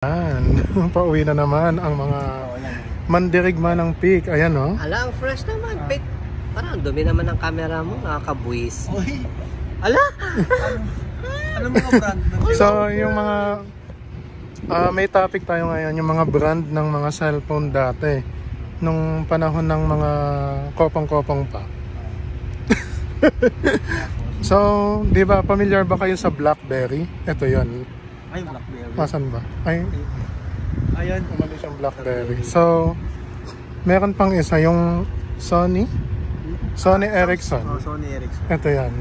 Pauwi na naman ang mga mandirigma ng peak. Ayan, no? Ala, ang fresh naman. Pit. Parang dumi naman ang camera mo. Nakakabuwis. Oy, Ala! ano mga brand? So, yung mga may topic tayo ngayon, yung mga brand ng mga cellphone dati nung panahon ng mga kopong-kopong pa. So, di ba familiar ba kayo sa BlackBerry? Ito 'yon. Ay, BlackBerry. Asan ba? Ay, Ayan. umalis yung BlackBerry. So, meron pang isa, yung Sony Ericsson. Oh, Sony Ericsson. Ito yan.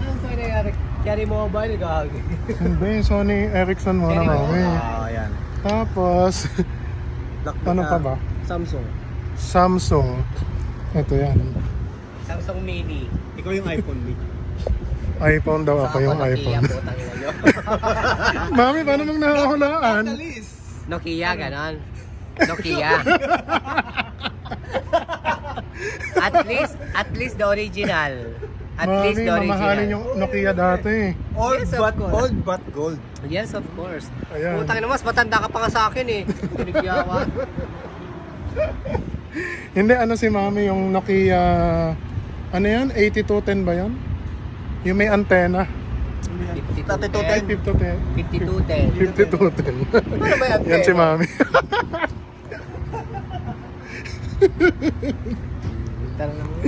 Ano sa'yo nangyari? Carry mobile, gagi. Hindi, Sony Ericsson muna kami. Ayan. Tapos, ano pa ba? Samsung. Samsung. Ito yan. Samsung Mini. Ikaw yung iPhone me. iPhone daw ako, yung iPhone. Mami, paano mong nakahulaan? Nokia, ganon. Nokia. At least the original. At least Mami, the original. mamahalin yung Nokia dati. Yes, of course. Old but gold. Yes, of course. Ayan. Putang ina, mas matanda ka pa nga sa akin eh. Pinagyawan. Hindi, ano si Mami, yung Nokia, ano yan? 8210 ba yan? Yung may antena. 5210. 5210. 5210. Ano ba yan? Yan si Mami. Tara naman.